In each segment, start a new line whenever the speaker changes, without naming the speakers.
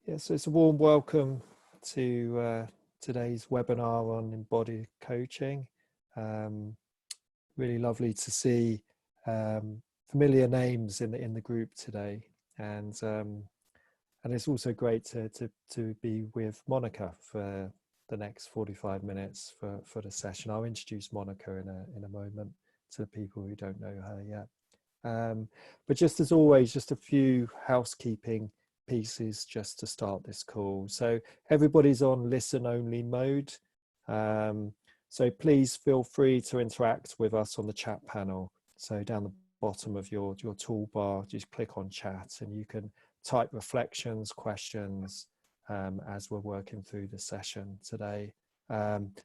Yeah, so it's a warm welcome to today's webinar on embodied coaching. Really lovely to see familiar names in the group today, and it's also great to be with Monica for the next 45 minutes for the session. I'll introduce Monica in a moment to people who don't know her yet. But just as always, just a few housekeeping pieces just to start this call. So everybody's on listen only mode. So please feel free to interact with us on the chat panel. So down the bottom of your toolbar, just click on chat and you can type reflections, questions as we're working through the session today.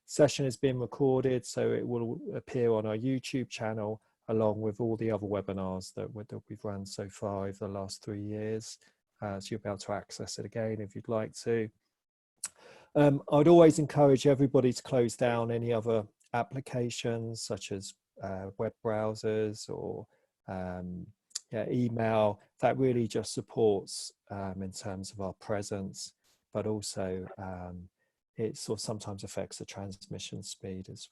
Session is being recorded, so it will appear on our YouTube channel along with all the other webinars that we've run so far over the last 3 years. So you'll be able to access it again if you'd like to. I'd always encourage everybody to close down any other applications such as web browsers or email. That really just supports in terms of our presence, but also it sort of sometimes affects the transmission speed as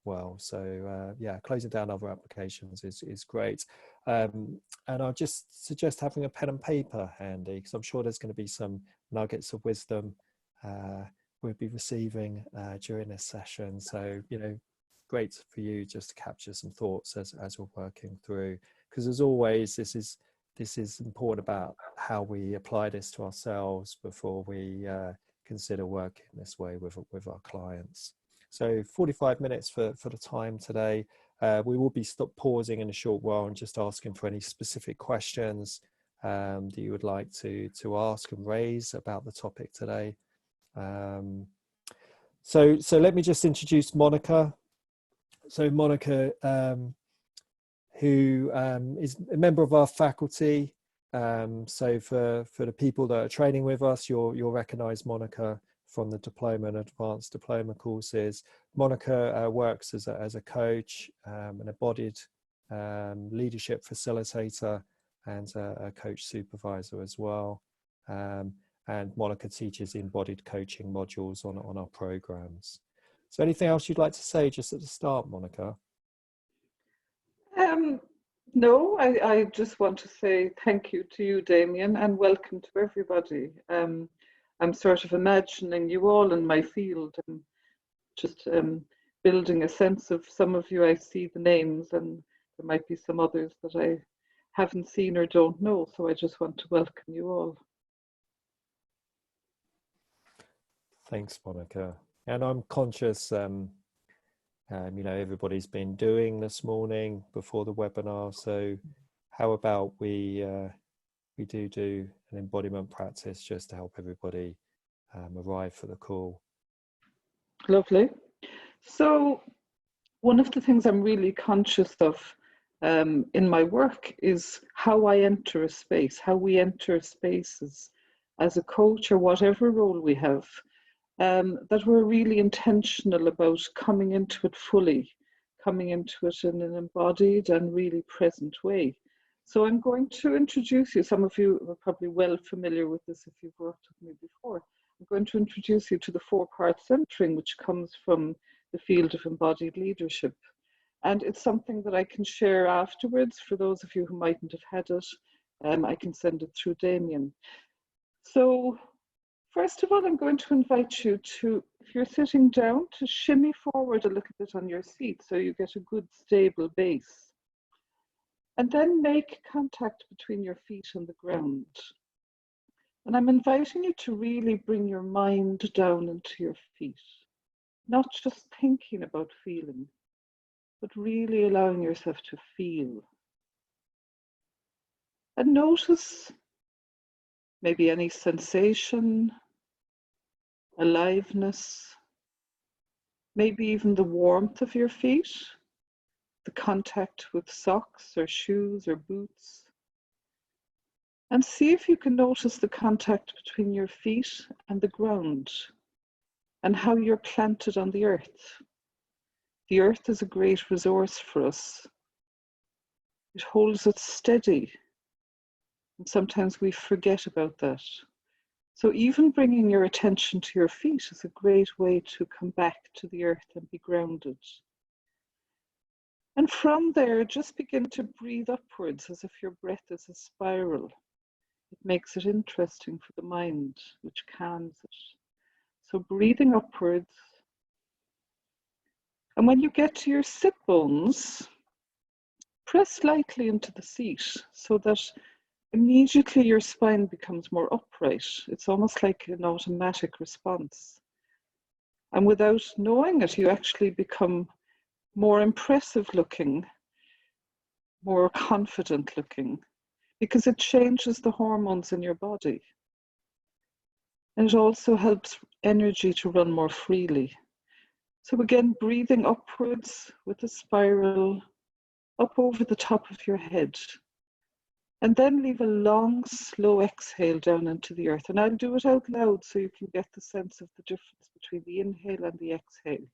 well. So yeah, closing down other applications is great. And I'll just suggest having a pen and paper handy, because I'm sure there's going to be some nuggets of wisdom we'll be receiving during this session. So, you know, great for you just to capture some thoughts as we're working through, because as always, this is important about how we apply this to ourselves before we consider working this way with our clients. So 45 minutes for the time today. We will be pausing in a short while and just asking for any specific questions that you would like to ask and raise about the topic today. So let me just introduce Monica. So Monica, who is a member of our faculty. So for the people that are training with us, you'll recognize Monica from the diploma and advanced diploma courses. Monica works as a coach, an embodied leadership facilitator, and a coach supervisor as well. And Monica teaches embodied coaching modules on our programs. So anything else you'd like to say just at the start, Monica?
No, I just want to say thank you to you, Damion, and welcome to everybody. I'm sort of imagining you all in my field and just building a sense of some of you. I see the names, and there might be some others that I haven't seen or don't know. So I just want to welcome you all.
Thanks, Monica. And I'm conscious, you know, everybody's been doing this morning before the webinar. So how about we do an embodiment practice just to help everybody arrive for the call.
Lovely. So one of the things I'm really conscious of in my work is how I enter a space, how we enter spaces as a coach or whatever role we have, that we're really intentional about coming into it fully, coming into it in an embodied and really present way. So I'm going to introduce you, some of you are probably well familiar with this if you've worked with me before. I'm going to introduce you to the 4-part centering, which comes from the field of embodied leadership. And it's something that I can share afterwards for those of you who mightn't have had it. I can send it through Damion. So first of all, I'm going to invite you to, if you're sitting down, to shimmy forward a little bit on your seat so you get a good stable base. And then make contact between your feet and the ground. And I'm inviting you to really bring your mind down into your feet, not just thinking about feeling, but really allowing yourself to feel. And notice maybe any sensation, aliveness, maybe even the warmth of your feet, the contact with socks or shoes or boots. And see if you can notice the contact between your feet and the ground and how you're planted on the earth. The earth is a great resource for us. It holds us steady. And sometimes we forget about that. So even bringing your attention to your feet is a great way to come back to the earth and be grounded. And from there, just begin to breathe upwards as if your breath is a spiral. It makes it interesting for the mind, which calms it. So breathing upwards. And when you get to your sit bones, press lightly into the seat so that immediately your spine becomes more upright. It's almost like an automatic response. And without knowing it, you actually become more impressive looking, more confident looking, because it changes the hormones in your body. And it also helps energy to run more freely. So again, breathing upwards with a spiral up over the top of your head. And then leave a long, slow exhale down into the earth. And I'll do it out loud so you can get the sense of the difference between the inhale and the exhale.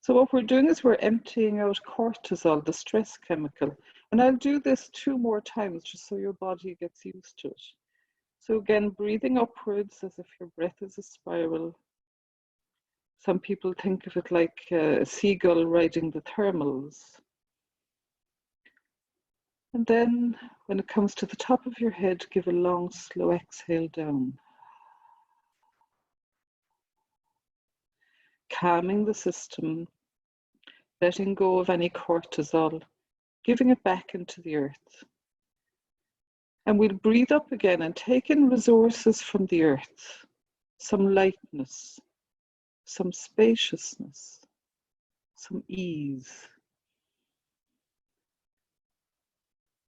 So what we're doing is we're emptying out cortisol, the stress chemical. And I'll do this 2 more times just so your body gets used to it. So again, breathing upwards as if your breath is a spiral. Some people think of it like a seagull riding the thermals. And then when it comes to the top of your head, give a long, slow exhale down. Calming the system, letting go of any cortisol, giving it back into the earth. And we'll breathe up again and take in resources from the earth, some lightness, some spaciousness, some ease.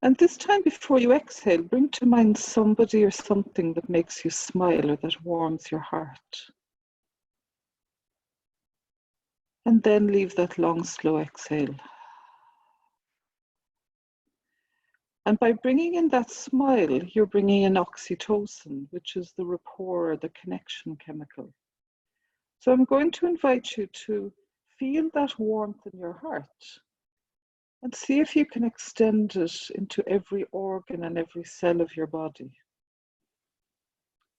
And this time before you exhale, bring to mind somebody or something that makes you smile or that warms your heart. And then leave that long, slow exhale. And by bringing in that smile, you're bringing in oxytocin, which is the rapport, the connection chemical. So I'm going to invite you to feel that warmth in your heart and see if you can extend it into every organ and every cell of your body.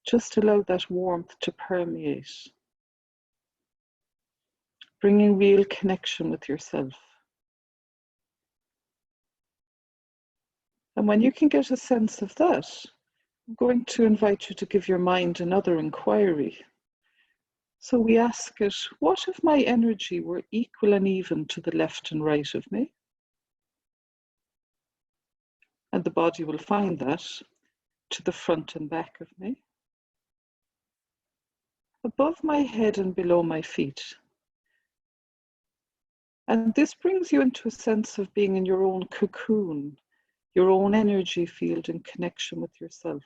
Just allow that warmth to permeate, bringing real connection with yourself. And when you can get a sense of that, I'm going to invite you to give your mind another inquiry. So we ask it, what if my energy were equal and even to the left and right of me? And the body will find that to the front and back of me, above my head and below my feet. And this brings you into a sense of being in your own cocoon, your own energy field in connection with yourself,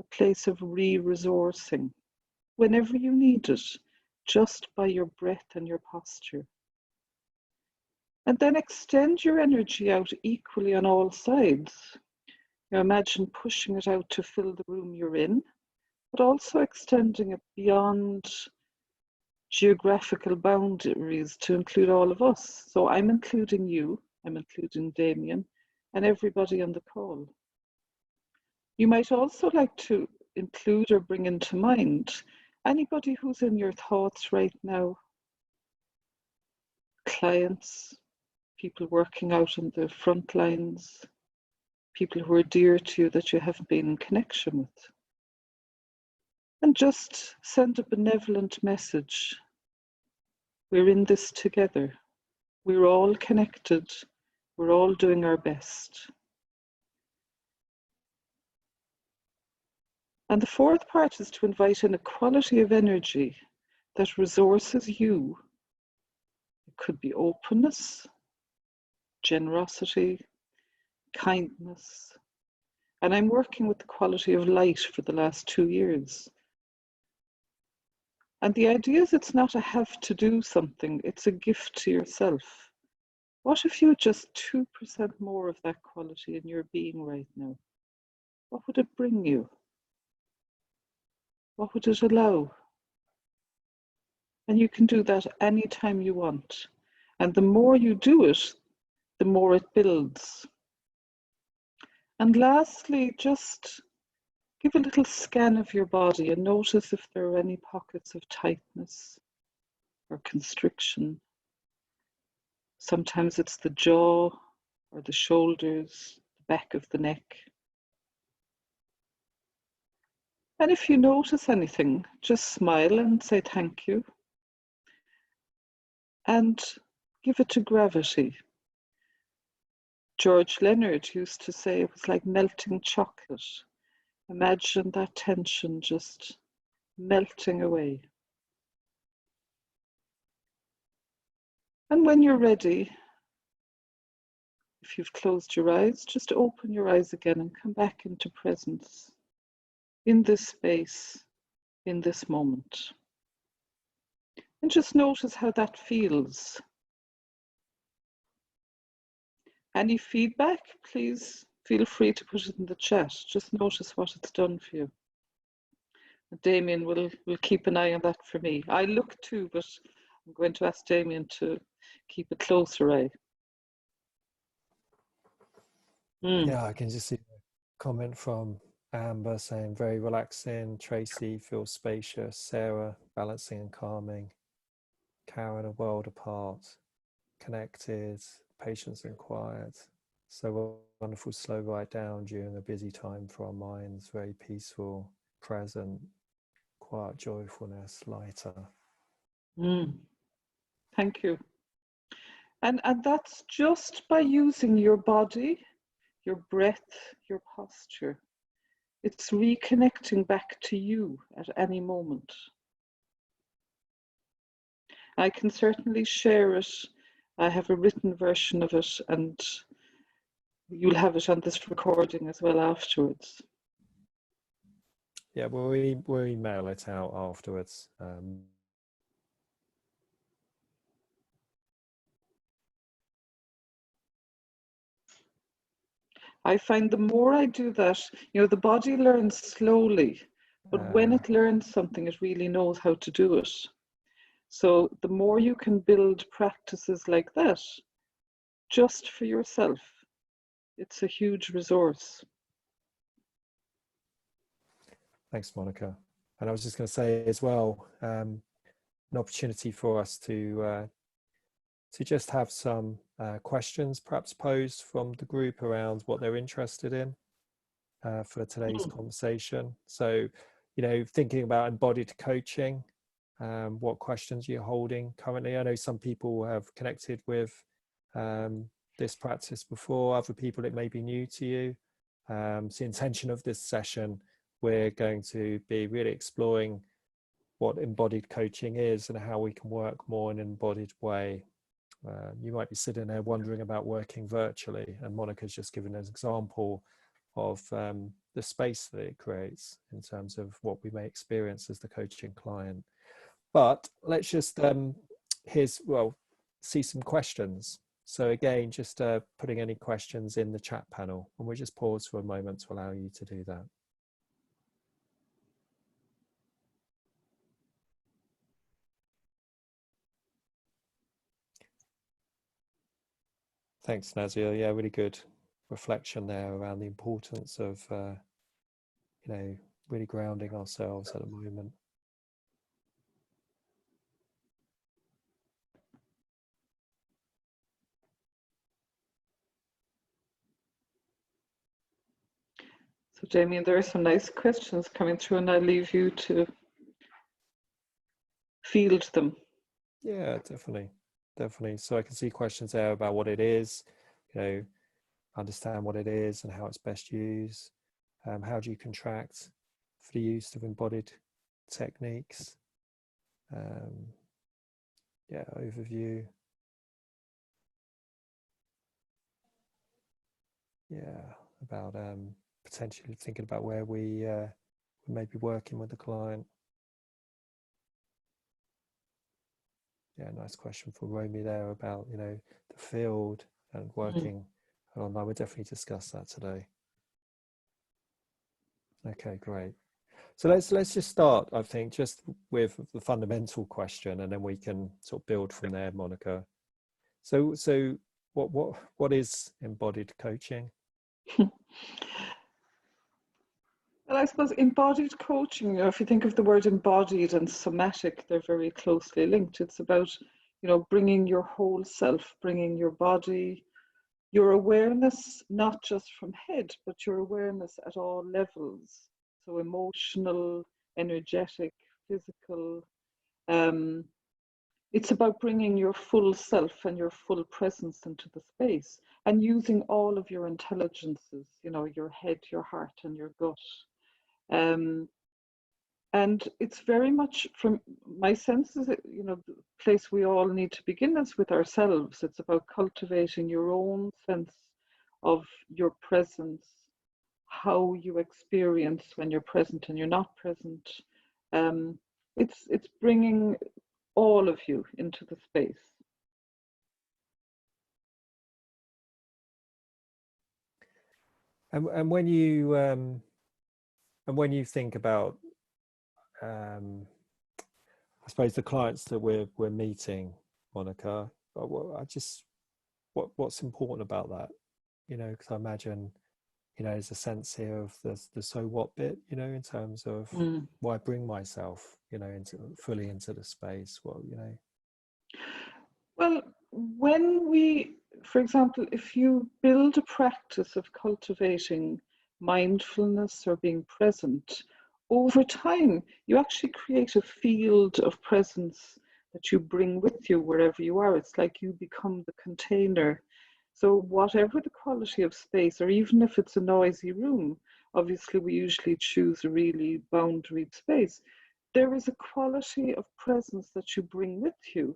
a place of re-resourcing whenever you need it, just by your breath and your posture. And then extend your energy out equally on all sides. You imagine pushing it out to fill the room you're in, but also extending it beyond geographical boundaries to include all of us. So I'm including you, I'm including Damion, and everybody on the call. You might also like to include or bring into mind anybody who's in your thoughts right now, clients, people working out on the front lines, people who are dear to you that you haven't been in connection with. And just send a benevolent message. We're in this together. We're all connected. We're all doing our best. And the 4th part is to invite in a quality of energy that resources you. It could be openness, generosity, kindness. And I'm working with the quality of light for the last 2 years. And the idea is it's not a have to do something, it's a gift to yourself. What if you had just 2% more of that quality in your being right now? What would it bring you? What would it allow? And you can do that anytime you want. And the more you do it, the more it builds. And lastly, just give a little scan of your body and notice if there are any pockets of tightness or constriction. Sometimes it's the jaw or the shoulders, the back of the neck. And if you notice anything, just smile and say thank you. And give it to gravity. George Leonard used to say it was like melting chocolate. Imagine that tension just melting away. And when you're ready, if you've closed your eyes, just open your eyes again and come back into presence in this space, in this moment. And just notice how that feels. Any feedback, please feel free to put it in the chat. Just notice what it's done for you. Damion will keep an eye on that for me. I look too, but I'm going to ask Damion to keep a closer eye.
Yeah, I can just see a comment from Amber saying very relaxing. Tracy feels spacious. Sarah balancing and calming. Karen, a world apart. Connected. Patience and quiet. So wonderful slow right down during a busy time for our minds. Very peaceful, present, quiet joyfulness, lighter.
Thank you. And that's just by using your body, your breath, your posture. It's reconnecting back to you at any moment. I can certainly share it. I have a written version of it, and you'll have it on this recording as well afterwards.
Yeah, we'll email it out afterwards.
I find the more I do that, the body learns slowly, but when it learns something, it really knows how to do it. So the more you can build practices like that, just for yourself, it's a huge resource.
Thanks, Monica. And I was just going to say as well, an opportunity for us to just have some questions perhaps posed from the group around what they're interested in for today's conversation. So, thinking about embodied coaching, what questions you're holding currently. I know some people have connected with this practice before, other people it may be new to you. So the intention of this session, we're going to be really exploring what embodied coaching is and how we can work more in an embodied way. You might be sitting there wondering about working virtually, and Monica's just given an example of the space that it creates in terms of what we may experience as the coaching client. But let's just see some questions. So again, just putting any questions in the chat panel, and we'll just pause for a moment to allow you to do that. Thanks, Nazia. Yeah, really good reflection there around the importance of, really grounding ourselves at the moment.
So, Damion, there are some nice questions coming through, and I'll leave you to field them.
Yeah, definitely. So I can see questions there about what it is, understand what it is and how it's best used. How do you contract for the use of embodied techniques? Overview. About potentially thinking about where we may be working with the client. Nice question for Romy there about the field and working. I would definitely discuss that today. Okay, great. So let's just start, I think, just with the fundamental question, and then we can sort of build from there, Monica. So what is embodied coaching?
Well, I suppose embodied coaching, if you think of the word embodied and somatic, they're very closely linked. It's about, bringing your whole self, bringing your body, your awareness, not just from head, but your awareness at all levels. So emotional, energetic, physical. It's about bringing your full self and your full presence into the space and using all of your intelligences, your head, your heart, and your gut. Um, and it's very much, from my sense, is the place we all need to begin is with ourselves. It's about cultivating your own sense of your presence, how you experience when you're present and you're not present. It's bringing all of you into the space.
And when you think about, I suppose, the clients that we're meeting, Monica, what's important about that? Because I imagine, there's a sense here of the so what bit, in terms of why bring myself, fully into the space.
Well, when we, for example, if you build a practice of cultivating mindfulness or being present, over time, you actually create a field of presence that you bring with you wherever you are. It's like you become the container. So whatever the quality of space, or even if it's a noisy room, obviously we usually choose a really boundaried space, there is a quality of presence that you bring with you,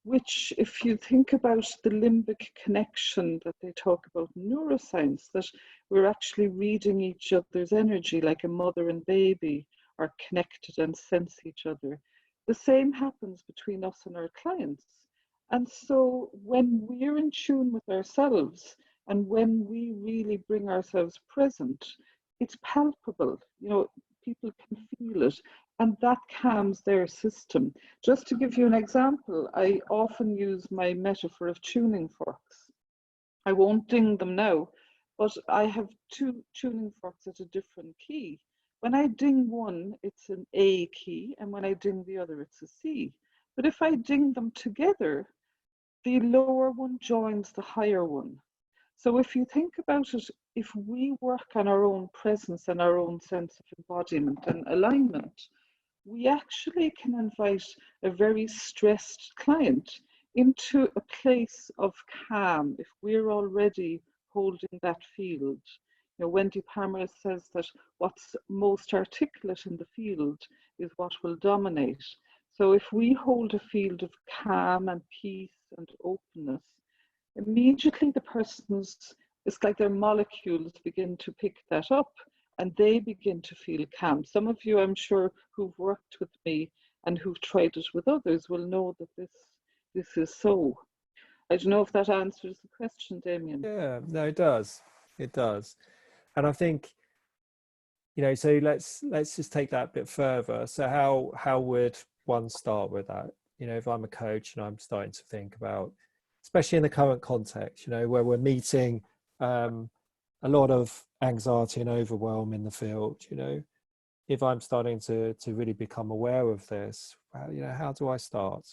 which, if you think about the limbic connection that they talk about in neuroscience, that we're actually reading each other's energy like a mother and baby are connected and sense each other. The same happens between us and our clients. And so when we're in tune with ourselves and when we really bring ourselves present, it's palpable. People can feel it, and that calms their system. Just to give you an example, I often use my metaphor of tuning forks. I won't ding them now, but I have two tuning forks at a different key. When I ding one, it's an A key, and when I ding the other, it's a C. But if I ding them together, the lower one joins the higher one. So if you think about it, if we work on our own presence and our own sense of embodiment and alignment, we actually can invite a very stressed client into a place of calm if we're already holding that field. Wendy Palmer says that what's most articulate in the field is what will dominate. So if we hold a field of calm and peace and openness, immediately it's like their molecules begin to pick that up and they begin to feel calm. Some of you, I'm sure, who've worked with me and who've tried it with others will know that this is so. I don't know if that answers the question, Damion.
Yeah, no, it does. It does. And I think, so let's just take that a bit further. So how would one start with that? If I'm a coach and I'm starting to think about, especially in the current context, where we're meeting a lot of anxiety and overwhelm in the field, if I'm starting to really become aware of this, how do I start?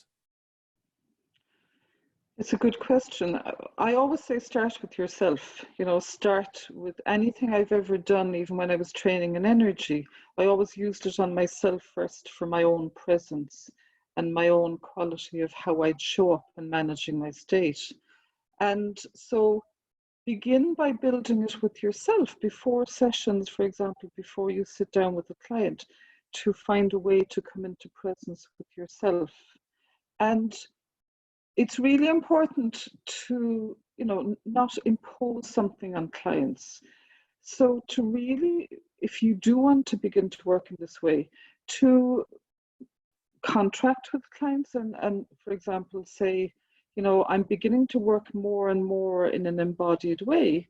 It's a good question. I always say start with yourself. Start with anything I've ever done, even when I was training in energy. I always used it on myself first for my own presence and my own quality of how I'd show up in managing my state. And so begin by building it with yourself before sessions, for example, before you sit down with a client, to find a way to come into presence with yourself. And it's really important to, not impose something on clients. So to really, if you do want to begin to work in this way, to contract with clients and for example, say, I'm beginning to work more and more in an embodied way.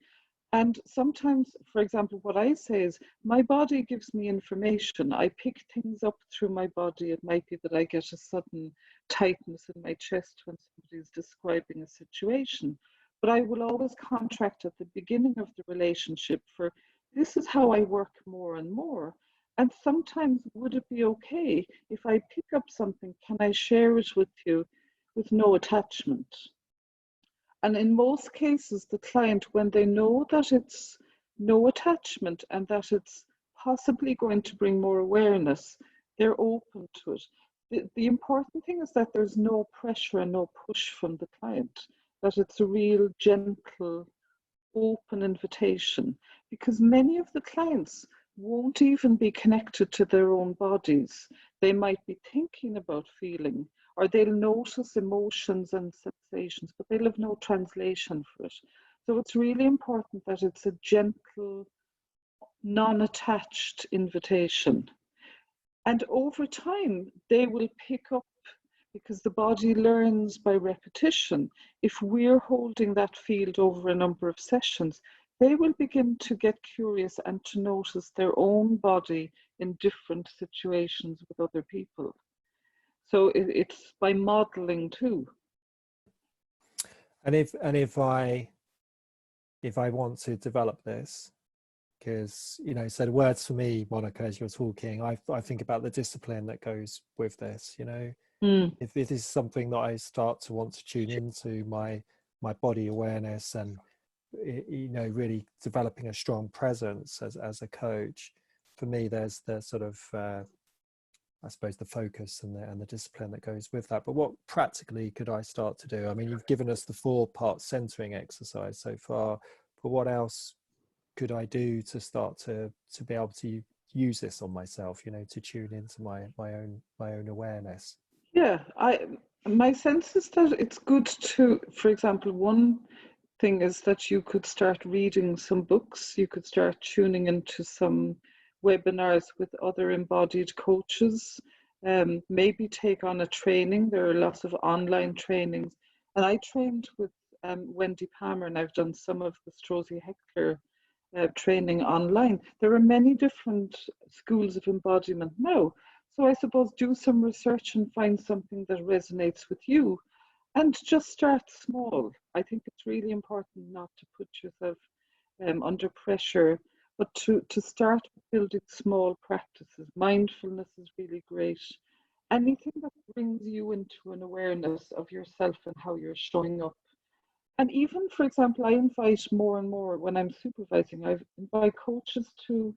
And sometimes, for example, what I say is my body gives me information. I pick things up through my body. It might be that I get a sudden tightness in my chest when somebody's describing a situation. but I will always contract at the beginning of the relationship for, this is how I work more and more. And sometimes, would it be okay if I pick up something, can I share it with you with no attachment? And in most cases, the client, when they know that it's no attachment and that it's possibly going to bring more awareness, they're open to it. The important thing is that there's no pressure and no push from the client, that it's a real gentle, open invitation, because many of the clients won't even be connected to their own bodies. They might be thinking about feeling, or they'll notice emotions and sensations, but they'll have no translation for it. So it's really important that it's a gentle, non-attached invitation. And over time, they will pick up, because the body learns by repetition. If we're holding that field over a number of sessions, they will begin to get curious and to notice their own body in different situations with other people. So it's by modeling too.
And if I want to develop this, because, you know, so the words for me, Monica, as you're talking, I think about the discipline that goes with this, you know. If it is something that I start to want to tune into, my body awareness, and, you know, really developing a strong presence as a coach, for me, there's the sort of I suppose the focus and the discipline that goes with that. But what practically could I start to do? I mean, you've given us the 4-part centering exercise so far, but what else could I do to start to be able to use this on myself, you know, to tune into my own awareness?
Yeah, my sense is that it's good to, for example, one thing is that you could start reading some books, you could start tuning into some webinars with other embodied coaches, maybe take on a training. There are lots of online trainings. And I trained with Wendy Palmer, and I've done some of the Strozzi Heckler training online. There are many different schools of embodiment now. So I suppose do some research and find something that resonates with you, and just start small. I think it's really important not to put yourself under pressure, but to start building small practices. Mindfulness is really great. Anything that brings you into an awareness of yourself and how you're showing up. And even, for example, I invite more and more when I'm supervising, I invite coaches to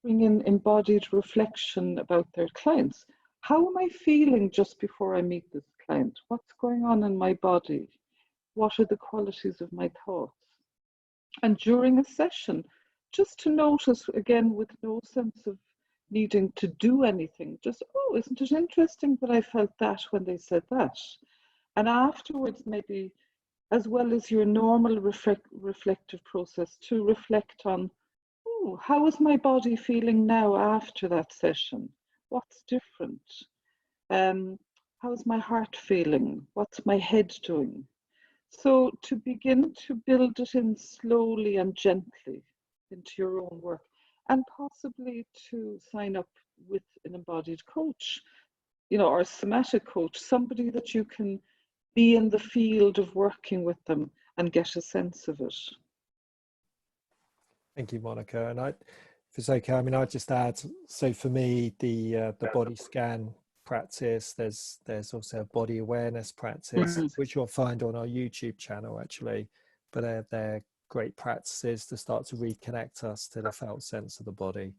bring in embodied reflection about their clients. How am I feeling just before I meet this client? What's going on in my body? What are the qualities of my thoughts? And during a session, just to notice, again, with no sense of needing to do anything, just, oh, isn't it interesting that I felt that when they said that? And afterwards, maybe, as well as your normal reflective process, to reflect on, oh, how is my body feeling now after that session? What's different? How's my heart feeling? What's my head doing? So to begin to build it in slowly and gently into your own work, and possibly to sign up with an embodied coach, you know, or a somatic coach, somebody that you can be in the field of working with them and get a sense of it.
Thank you, Monica. And if it's okay, I mean, I'd just add, so for me, the body scan practice, there's also a body awareness practice, which you'll find on our YouTube channel, actually. But they're great practices to start to reconnect us to the felt sense of the body.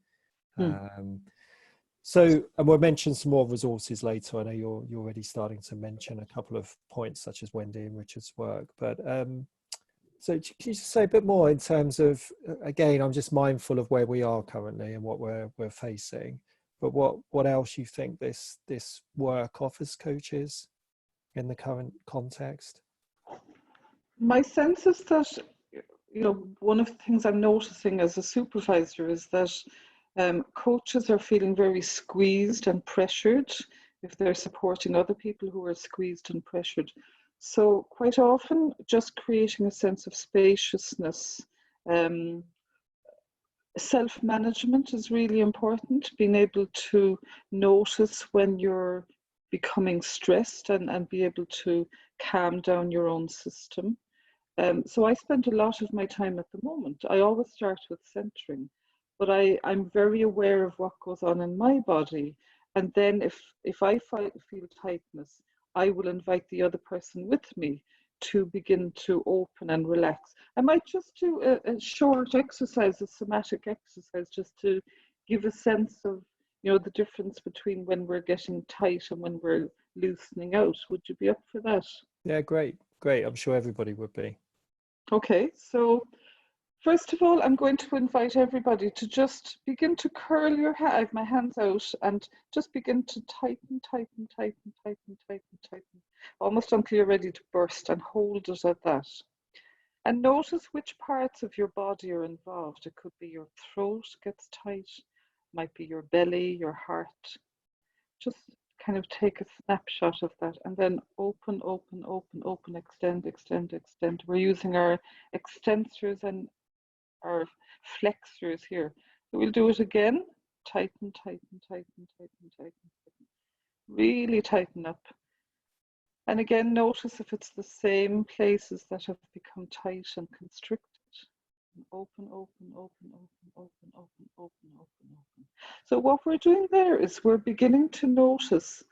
So, and we'll mention some more resources later. I know you're already starting to mention a couple of points, such as Wendy and Richard's work. But so can you just say a bit more in terms of, again, I'm just mindful of where we are currently and what we're facing, but what else you think this work offers coaches in the current context?
My sense is that, you know, one of the things I'm noticing as a supervisor is that coaches are feeling very squeezed and pressured if they're supporting other people who are squeezed and pressured. So quite often, just creating a sense of spaciousness, self-management is really important, being able to notice when you're becoming stressed and be able to calm down your own system. So I spend a lot of my time at the moment. I always start with centering, but I'm very aware of what goes on in my body. And then if I feel tightness, I will invite the other person with me to begin to open and relax. I might just do a short exercise, a somatic exercise, just to give a sense of, the difference between when we're getting tight and when we're loosening out. Would you be up for that?
Yeah, great. I'm sure everybody would be.
Okay, so first of all, I'm going to invite everybody to just begin to curl your hair. I have my hands out and just begin to tighten, tighten, tighten, tighten, tighten, tighten, almost until you're ready to burst, and hold it at that. And notice which parts of your body are involved. It could be your throat gets tight, might be your belly, your heart. Just kind of take a snapshot of that, and then open, open, open, open, extend, extend, extend. We're using our extensors and our flexors here. So we'll do it again. Tighten, tighten, tighten, tighten, tighten, tighten. Really tighten up. And again, notice if it's the same places that have become tight and constricted. Open, open, open, open, open, open, open, open, open. So what we're doing there is we're beginning to notice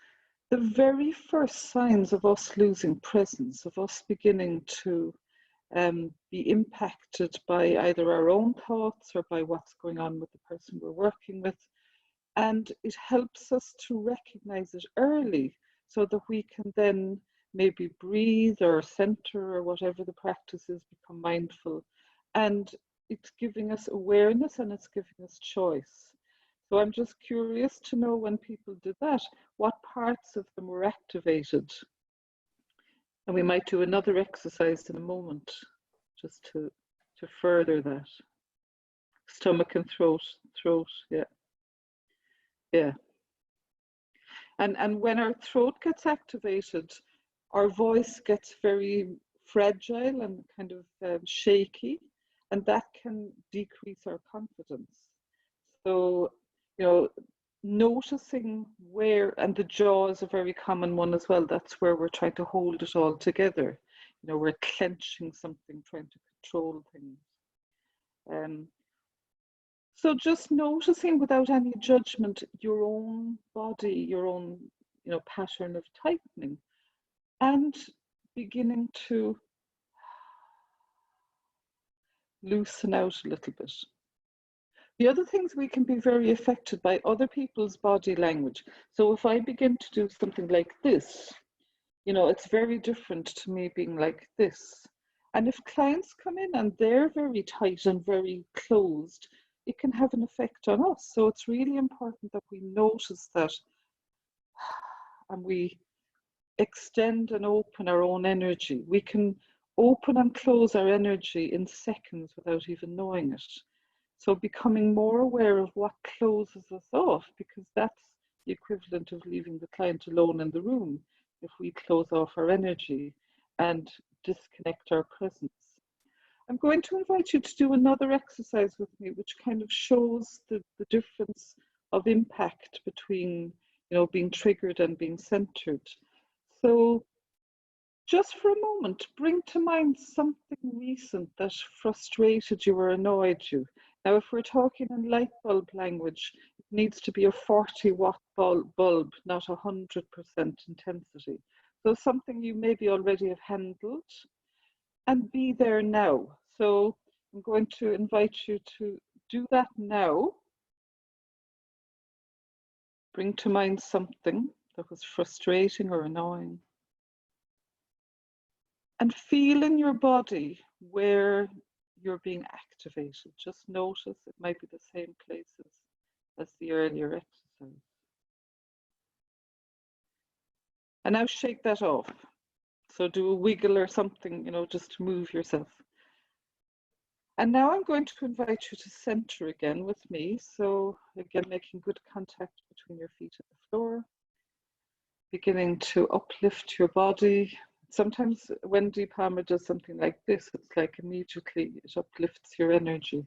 the very first signs of us losing presence, of us beginning to be impacted by either our own thoughts or by what's going on with the person we're working with. And it helps us to recognize it early so that we can then maybe breathe or center or whatever the practice is, become mindful. And it's giving us awareness and it's giving us choice. So I'm just curious to know, when people did that, what parts of them were activated. And we might do another exercise in a moment, just to further that. Stomach and throat, yeah. Yeah. And when our throat gets activated, our voice gets very fragile and kind of shaky, and that can decrease our confidence. So, noticing where, and the jaw is a very common one as well. That's where we're trying to hold it all together. We're clenching something, trying to control things. So just noticing without any judgment your own body, your own, pattern of tightening, and beginning to loosen out a little bit. The other things, we can be very affected by other people's body language. So if I begin to do something like this, it's very different to me being like this. And if clients come in and they're very tight and very closed, it can have an effect on us. So it's really important that we notice that and we extend and open our own energy. We can open and close our energy in seconds without even knowing it. So becoming more aware of what closes us off, because that's the equivalent of leaving the client alone in the room if we close off our energy and disconnect our presence. I'm going to invite you to do another exercise with me, which kind of shows the difference of impact between, being triggered and being centered. So just for a moment, bring to mind something recent that frustrated you or annoyed you. Now, if we're talking in light bulb language, it needs to be a 40-watt bulb, not 100% intensity. So something you maybe already have handled, and be there now. So I'm going to invite you to do that now. Bring to mind something that was frustrating or annoying. And feel in your body where you're being activated. Just notice it might be the same places as the earlier exercise. And now shake that off. So do a wiggle or something, just to move yourself. And now I'm going to invite you to center again with me. So again, making good contact between your feet and the floor. Beginning to uplift your body. Sometimes when Deep Palmer does something like this, it's like immediately it uplifts your energy.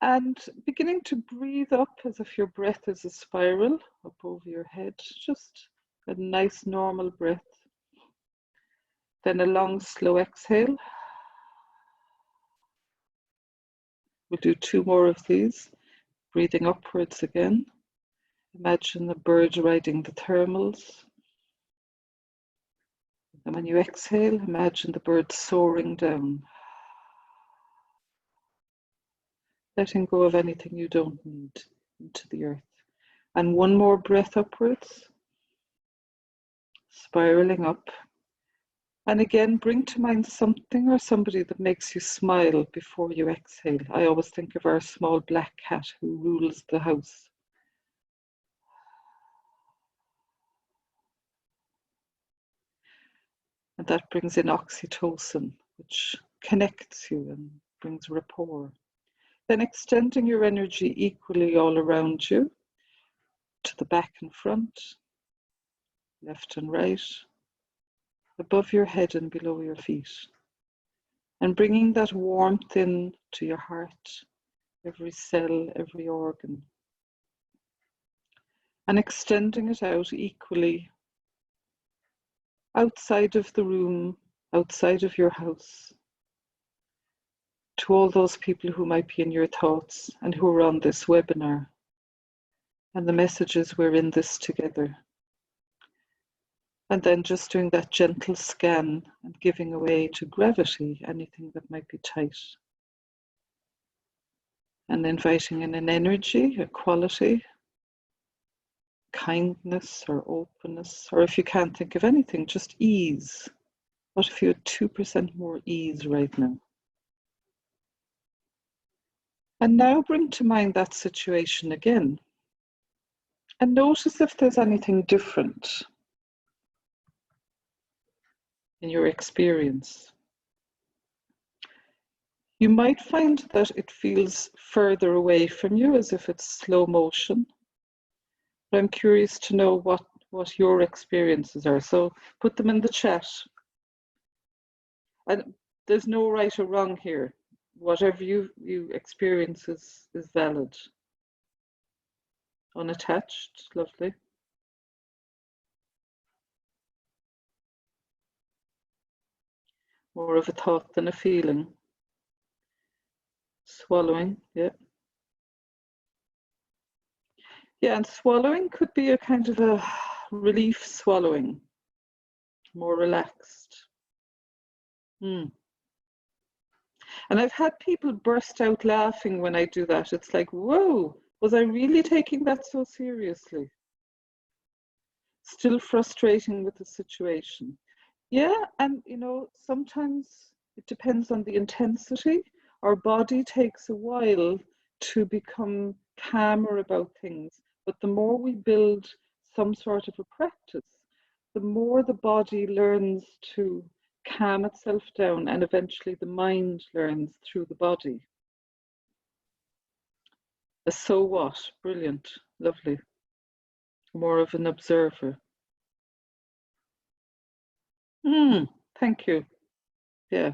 And beginning to breathe up as if your breath is a spiral up over your head. Just a nice normal breath. Then a long, slow exhale. We'll do 2 more of these. Breathing upwards again. Imagine the bird riding the thermals. And when you exhale, imagine the bird soaring down. Letting go of anything you don't need into the earth. And 1 more breath upwards. Spiraling up. And again, bring to mind something or somebody that makes you smile before you exhale. I always think of our small black cat who rules the house. And that brings in oxytocin, which connects you and brings rapport. Then extending your energy equally all around you, to the back and front, left and right, above your head and below your feet. And bringing that warmth in to your heart, every cell, every organ. And extending it out equally outside of the room, outside of your house, to all those people who might be in your thoughts and who are on this webinar. And the message is we're in this together. And then just doing that gentle scan and giving away to gravity anything that might be tight. And inviting in an energy, a quality, kindness or openness, or if you can't think of anything, just ease. What if you had 2% more ease right now? And now bring to mind that situation again. And notice if there's anything different in your experience. You might find that it feels further away from you, as if it's slow motion. But I'm curious to know what your experiences are. So put them in the chat. And there's no right or wrong here. Whatever you experience is valid. Unattached, lovely. More of a thought than a feeling. Swallowing, yeah. Yeah, and swallowing could be a kind of a relief swallowing, more relaxed. And I've had people burst out laughing when I do that. It's like, whoa, was I really taking that so seriously? Still frustrating with the situation. Yeah, and you know, sometimes it depends on the intensity. Our body takes a while to become calmer about things, but the more we build some sort of a practice, the more the body learns to calm itself down, and eventually the mind learns through the body. A so what? Brilliant, lovely. More of an observer. Thank you. Yeah.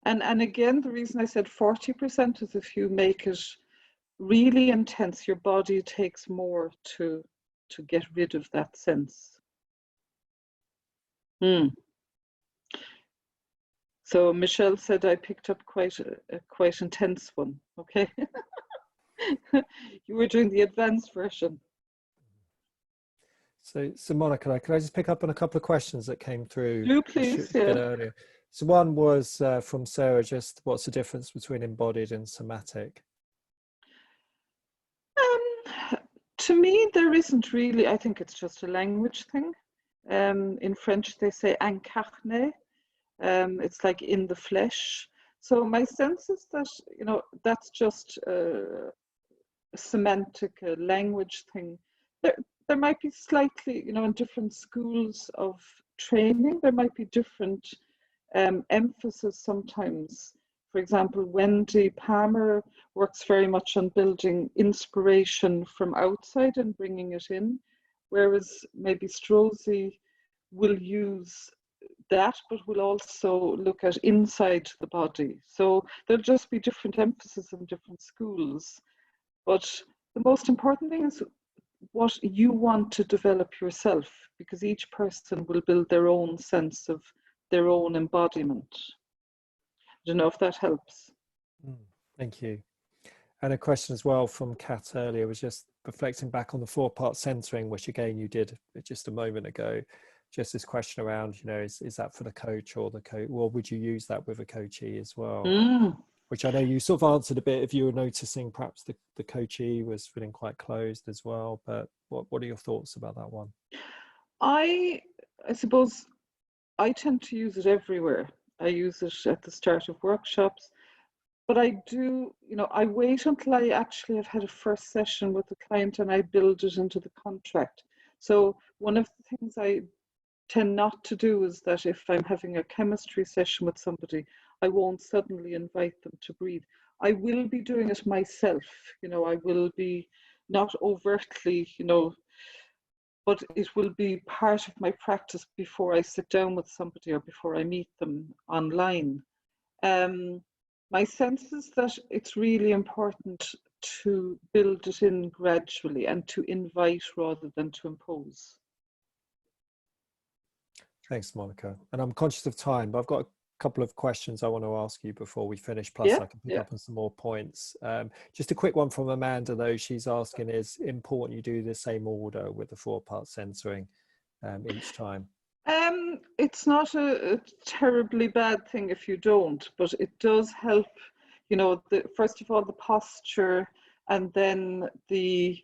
And again, the reason I said 40% is if you make it really intense, your body takes more to get rid of that sense. So Michelle said I picked up quite a quite intense one. Okay. You were doing the advanced version.
So Monica, can I just pick up on a couple of questions that came through?
Do please,
a bit
yeah.
earlier. So one was from Sarah, just what's the difference between embodied and somatic?
To me, there isn't really. I think it's just a language thing. In French, they say incarné. It's like in the flesh. So my sense is that, you know, that's just a semantic, a language thing. There might be slightly, you know, in different schools of training, there might be different emphasis sometimes. For example, Wendy Palmer works very much on building inspiration from outside and bringing it in, whereas maybe Strozzi will use that, but will also look at inside the body. So there'll just be different emphasis in different schools. But the most important thing is what you want to develop yourself, because each person will build their own sense of their own embodiment. I don't know if that helps.
Thank you. And a question as well from Kat earlier was just reflecting back on the 4-part censoring, which again you did just a moment ago. Just this question around, is that for the coach or the coach, or would you use that with a coachee as well? Which I know you sort of answered a bit, if you were noticing perhaps the coachee was feeling quite closed as well, but what are your thoughts about that one?
I suppose I tend to use it everywhere. I use it at the start of workshops, but I do, I wait until I actually have had a first session with the client and I build it into the contract. So one of the things I tend not to do is that if I'm having a chemistry session with somebody, I won't suddenly invite them to breathe. I will be doing it myself, I will be not overtly, but it will be part of my practice before I sit down with somebody or before I meet them online. My sense is that it's really important to build it in gradually and to invite rather than to impose.
Thanks, Monica. And I'm conscious of time, but I've got a couple of questions I want to ask you before we finish, plus I can pick up on some more points. Just a quick one from Amanda, though. She's asking, is it important you do the same order with the 4-part censoring each time?
It's not a terribly bad thing if you don't, but it does help, first of all, the posture, and then the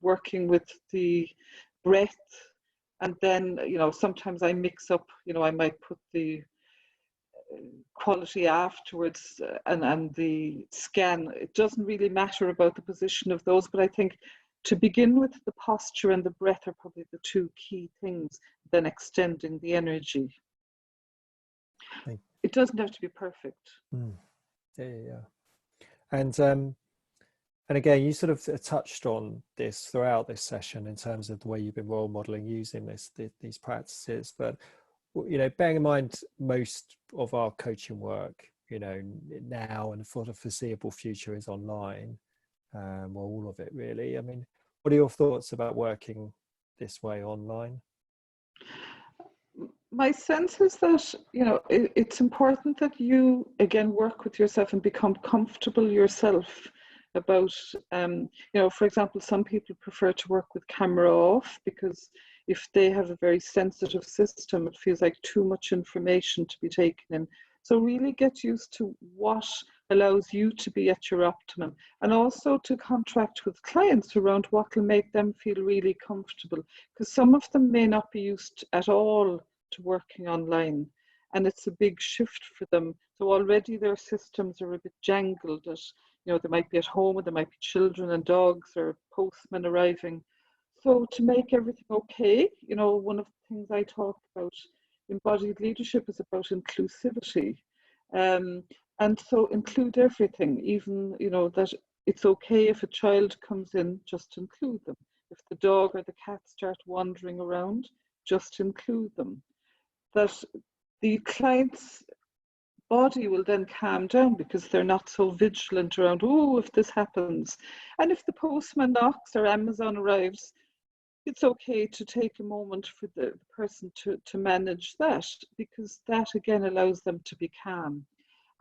working with the breath. And then, sometimes I mix up, I might put the quality afterwards and the scan. It doesn't really matter about the position of those, but I think to begin with, the posture and the breath are probably the two key things, then extending the energy. It doesn't have to be perfect.
Yeah. And again, you sort of touched on this throughout this session in terms of the way you've been role modeling using these practices. But, bearing in mind most of our coaching work, now and for the foreseeable future is online, well, all of it really. I mean, what are your thoughts about working this way online?
My sense is that, it's important that you, again, work with yourself and become comfortable yourself about, for example, some people prefer to work with camera off because if they have a very sensitive system, it feels like too much information to be taken in. So really get used to what allows you to be at your optimum, and also to contract with clients around what will make them feel really comfortable, because some of them may not be used at all to working online, and it's a big shift for them. So already their systems are a bit jangled, that they might be at home, and there might be children and dogs or postmen arriving. So to make everything okay, one of the things I talk about embodied leadership is about inclusivity, and so include everything, even that it's okay if a child comes in, just include them. If the dog or the cat start wandering around, just include them. That the client's body will then calm down because they're not so vigilant around, oh, if this happens. And if the postman knocks or Amazon arrives, it's okay to take a moment for the person to manage that, because that again allows them to be calm.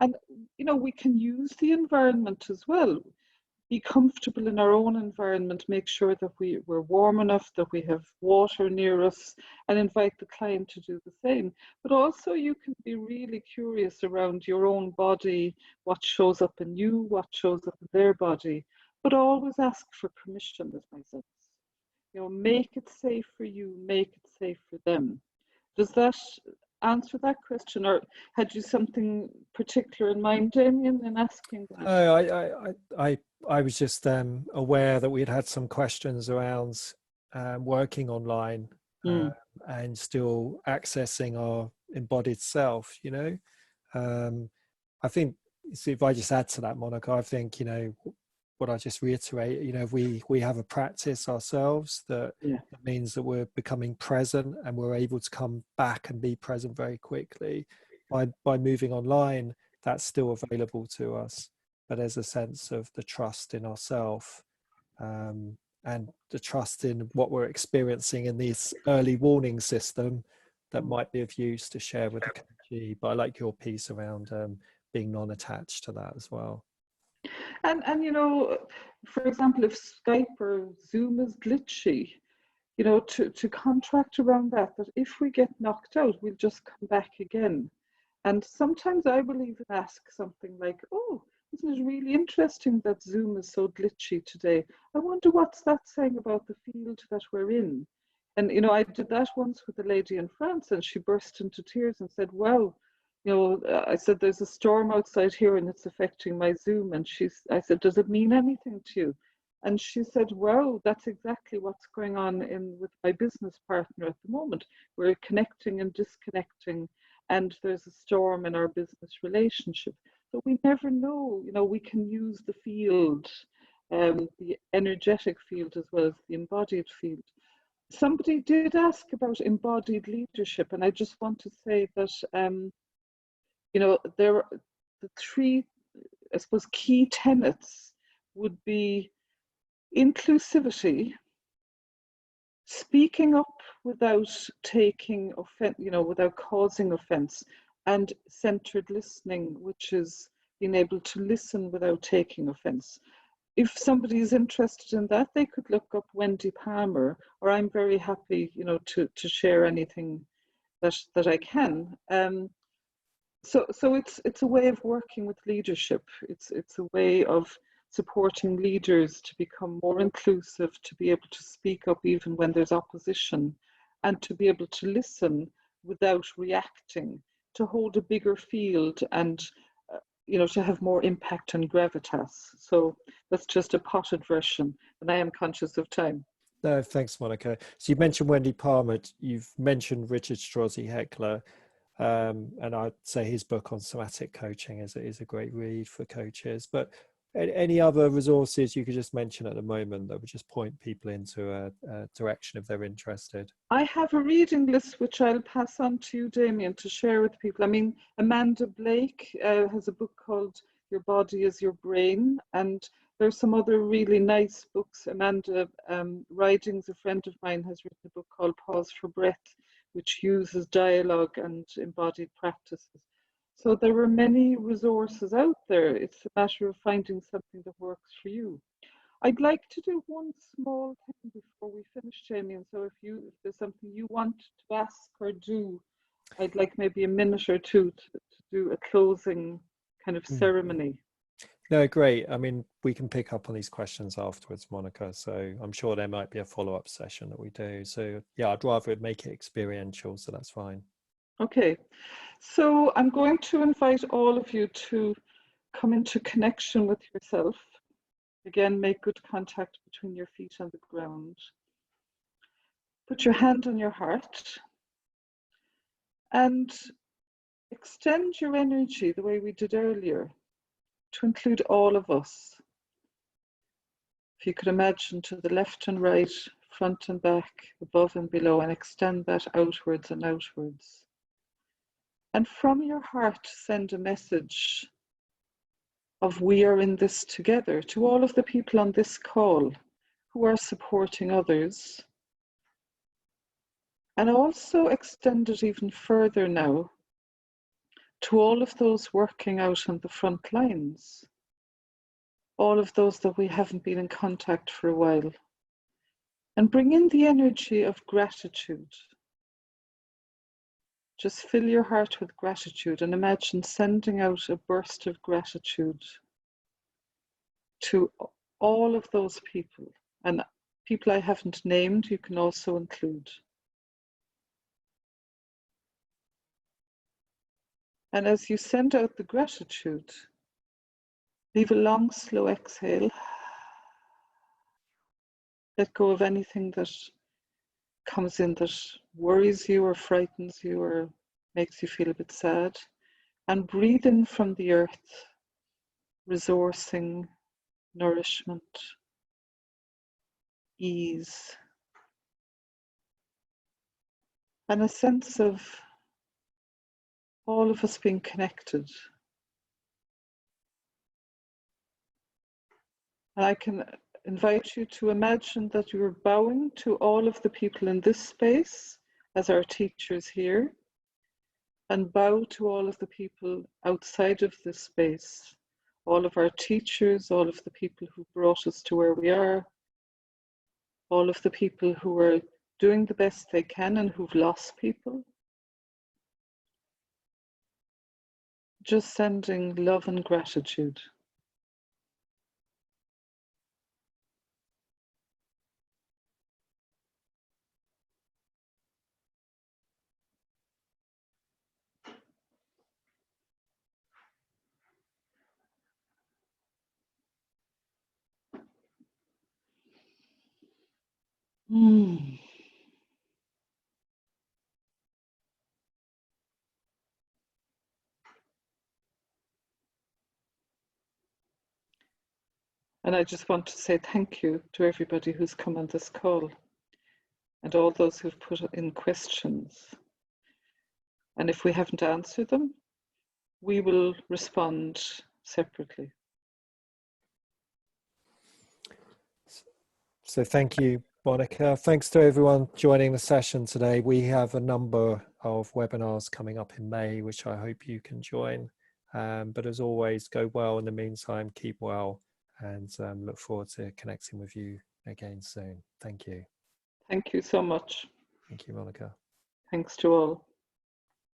And we can use the environment as well. Be comfortable in our own environment, make sure that we're warm enough, that we have water near us, and invite the client to do the same. But also you can be really curious around your own body, what shows up in you, what shows up in their body, but always ask for permission, is my sense. Make it safe for you, make it safe for them. Does that answer that question, or had you something particular in mind, Damion, in asking that?
No, I was just aware that we had some questions around working online and still accessing our embodied self. I think, so if I just add to that, Monica, I think what I just reiterate, we have a practice ourselves that means that we're becoming present and we're able to come back and be present very quickly. By moving online, that's still available to us, but there's a sense of the trust in ourselves, and and the trust in what we're experiencing in this early warning system that might be of use to share with the coachee. But I like your piece around being non-attached to that as well.
And you know, for example, if Skype or Zoom is glitchy, you know, to contract around that if we get knocked out, we'll just come back again. And sometimes I will even ask something like, oh, isn't it really interesting that Zoom is so glitchy today? I wonder what's that saying about the field that we're in? And, you know, I did that once with a lady in France, and she burst into tears and said, wow, you know, I said, there's a storm outside here and it's affecting my Zoom. And I said, does it mean anything to you? And she said, wow, that's exactly what's going on with my business partner at the moment. We're connecting and disconnecting, and there's a storm in our business relationship. So we never know, you know, we can use the field, the energetic field as well as the embodied field. Somebody did ask about embodied leadership, and I just want to say that, you know, there are the three, I suppose, key tenets would be inclusivity, speaking up without taking offense, you know, without causing offense, and centered listening, which is being able to listen without taking offense. If somebody is interested in that, they could look up Wendy Palmer, or I'm very happy, you know, to share anything that I can. So it's a way of working with leadership. It's a way of supporting leaders to become more inclusive, to be able to speak up even when there's opposition, and to be able to listen without reacting, to hold a bigger field, and you know, to have more impact and gravitas. So that's just a potted version, and I am conscious of time.
No, thanks, Monica. So you mentioned Wendy Palmer. You've mentioned Richard Strozzi Heckler. And I'd say his book on somatic coaching is a great read for coaches. But any other resources you could just mention at the moment that would just point people into a direction if they're interested?
I have a reading list which I'll pass on to you, Damion, to share with people. I mean, Amanda Blake has a book called Your Body is Your Brain, and there's some other really nice books. Amanda Ridings, a friend of mine, has written a book called Pause for Breath, which uses dialogue and embodied practices. So there are many resources out there. It's a matter of finding something that works for you. I'd like to do one small thing before we finish, Jamie. And so if there's something you want to ask or do, I'd like maybe a minute or two to do a closing kind of ceremony.
No, great. I mean, we can pick up on these questions afterwards, Monica. So I'm sure there might be a follow-up session that we do. So yeah, I'd rather make it experiential, so that's fine.
Okay. So I'm going to invite all of you to come into connection with yourself. Again, make good contact between your feet and the ground. Put your hand on your heart and extend your energy the way we did earlier to include all of us. If you could imagine to the left and right, front and back, above and below, and extend that outwards and outwards. And from your heart, send a message of we are in this together to all of the people on this call who are supporting others. And also extend it even further now to all of those working out on the front lines, all of those that we haven't been in contact for a while. And bring in the energy of gratitude. Just fill your heart with gratitude and imagine sending out a burst of gratitude to all of those people. And people I haven't named, you can also include. And as you send out the gratitude, leave a long, slow exhale. Let go of anything that comes in that worries you or frightens you or makes you feel a bit sad. And breathe in from the earth, resourcing, nourishment, ease, and a sense of all of us being connected. And I can invite you to imagine that you're bowing to all of the people in this space as our teachers here, and bow to all of the people outside of this space, all of our teachers, all of the people who brought us to where we are, all of the people who are doing the best they can and who've lost people. Just sending love and gratitude. Mm. And I just want to say thank you to everybody who's come on this call and all those who've put in questions. And if we haven't answered them, we will respond separately.
So thank you, Monica. Thanks to everyone joining the session today. We have a number of webinars coming up in May, which I hope you can join. But as always, go well in the meantime, keep well, and look forward to connecting with you again soon. Thank you.
Thank you so much.
Thank you, Monica.
Thanks to all.